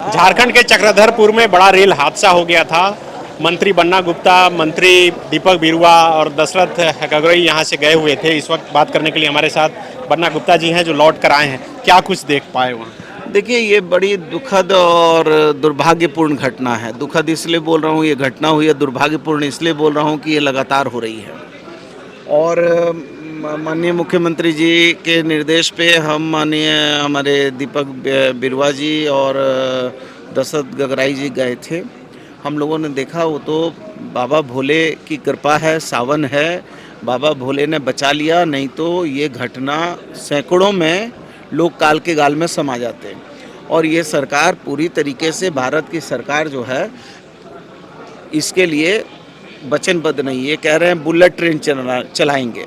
झारखंड के चक्रधरपुर में बड़ा रेल हादसा हो गया था। मंत्री बन्ना गुप्ता, मंत्री दीपक बिरुआ और दशरथ गगोई यहाँ से गए हुए थे। इस वक्त बात करने के लिए हमारे साथ बन्ना गुप्ता जी हैं जो लौट कर आए हैं। क्या कुछ देख पाए वहाँ? देखिए, ये बड़ी दुखद और दुर्भाग्यपूर्ण घटना है। दुखद इसलिए बोल रहा हूँ ये घटना हुई है, दुर्भाग्यपूर्ण इसलिए बोल रहा हूँ कि ये लगातार हो रही है। और माननीय मुख्यमंत्री जी के निर्देश पे हम माननीय हमारे दीपक बिरुआ जी और दशरथ गगराई जी गए थे। हम लोगों ने देखा वो तो बाबा भोले की कृपा है, सावन है, बाबा भोले ने बचा लिया, नहीं तो ये घटना सैकड़ों में लोग काल के गाल में समा जाते हैं। और ये सरकार पूरी तरीके से, भारत की सरकार जो है, इसके लिए वचनबद्ध नहीं। ये कह रहे हैं बुलेट ट्रेन चलाएंगे।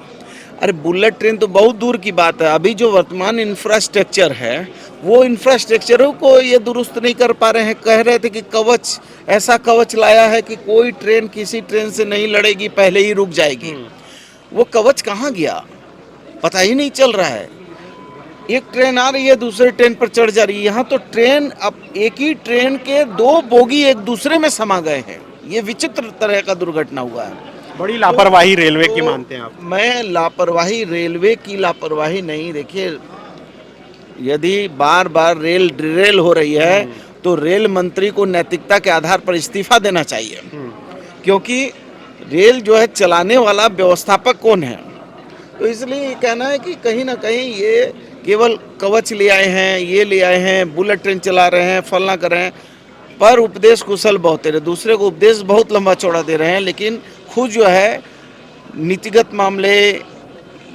अरे बुलेट ट्रेन तो बहुत दूर की बात है। अभी जो वर्तमान इंफ्रास्ट्रक्चर है वो इंफ्रास्ट्रक्चरों को ये दुरुस्त नहीं कर पा रहे हैं। कह रहे थे कि कवच, ऐसा कवच लाया है कि कोई ट्रेन किसी ट्रेन से नहीं लड़ेगी, पहले ही रुक जाएगी। वो कवच कहाँ गया पता ही नहीं चल रहा है। एक ट्रेन आ रही है, दूसरे ट्रेन पर चढ़ जा रही है। यहाँ तो ट्रेन, अब एक ही ट्रेन के दो बोगी एक दूसरे में समा गए हैं। ये विचित्र तरह का दुर्घटना हुआ है। बड़ी लापरवाही रेलवे की मानते हैं आप? मैं लापरवाही, रेलवे की लापरवाही नहीं। देखिए, यदि बार बार रेल डिरेल हो रही है तो रेल मंत्री को नैतिकता के आधार पर इस्तीफा देना चाहिए। क्योंकि रेल जो है चलाने वाला व्यवस्थापक कौन है। तो इसलिए ये कहना है कि कहीं ना कहीं ये केवल कवच ले आए हैं, ये ले आए हैं, बुलेट ट्रेन चला रहे हैं, फलना कर रहे हैं, पर उपदेश कुशल बहुत दे रहे, दूसरे को उपदेश बहुत लंबा चौड़ा दे रहे हैं, लेकिन खुद जो है नीतिगत मामले,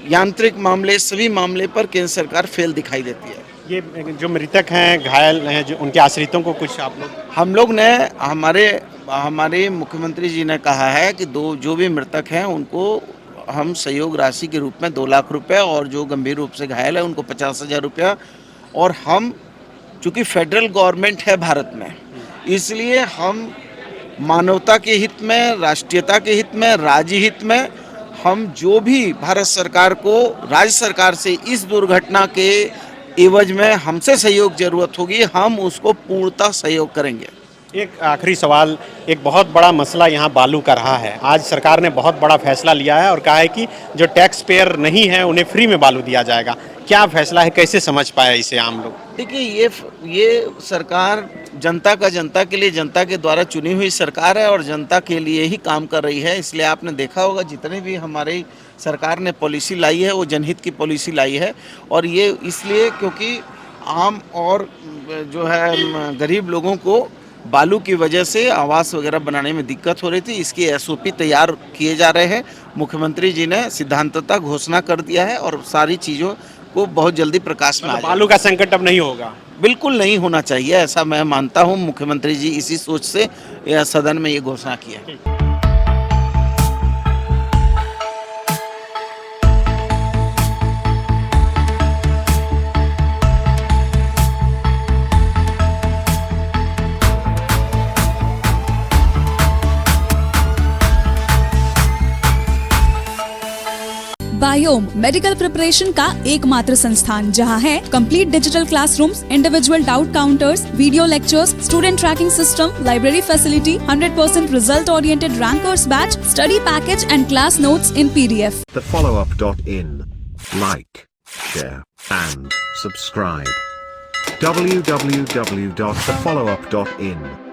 यांत्रिक मामले, सभी मामले पर केंद्र सरकार फेल दिखाई देती है। ये जो मृतक हैं, घायल हैं, जो उनके आश्रितों को कुछ आप लोग? हम लोग ने, हमारे मुख्यमंत्री जी ने कहा है कि जो भी मृतक हैं उनको हम सहयोग राशि के रूप में 2 लाख रुपए, और जो गंभीर रूप से घायल है उनको 50,000 रुपया। और हम, चूँकि फेडरल गवर्नमेंट है भारत में, इसलिए हम मानवता के हित में, राष्ट्रीयता के हित में, राज्य हित में, हम जो भी भारत सरकार को, राज्य सरकार से इस दुर्घटना के एवज में हमसे सहयोग जरूरत होगी, हम उसको पूर्णतः सहयोग करेंगे। एक आखिरी सवाल, एक बहुत बड़ा मसला यहाँ बालू का रहा है। आज सरकार ने बहुत बड़ा फैसला लिया है और कहा है कि जो टैक्स पेयर नहीं है उन्हें फ्री में बालू दिया जाएगा। क्या फैसला है, कैसे समझ पाए इसे आम लोग? देखिए, ये सरकार जनता का, जनता के लिए, जनता के द्वारा चुनी हुई सरकार है और जनता के लिए ही काम कर रही है। इसलिए आपने देखा होगा जितने भी हमारी सरकार ने पॉलिसी लाई है वो जनहित की पॉलिसी लाई है। और ये इसलिए क्योंकि आम और जो है गरीब लोगों को बालू की वजह से आवास वगैरह बनाने में दिक्कत हो रही थी। इसकी एसओपी तैयार किए जा रहे हैं। मुख्यमंत्री जी ने सिद्धांततः घोषणा कर दिया है और सारी चीज़ों को बहुत जल्दी प्रकाश में आ जाएगा। बालू का संकट अब नहीं होगा? बिल्कुल नहीं होना चाहिए, ऐसा मैं मानता हूँ। मुख्यमंत्री जी इसी सोच से सदन में ये घोषणा की है। बायोम मेडिकल प्रिपरेशन का एकमात्र संस्थान जहां है complete digital classrooms, individual doubt counters, video lectures, student tracking system, library facility, 100% result oriented rankers batch, study package and class notes in PDF. TheFollowUp.in. Like, share, and subscribe. www.thefollowup.in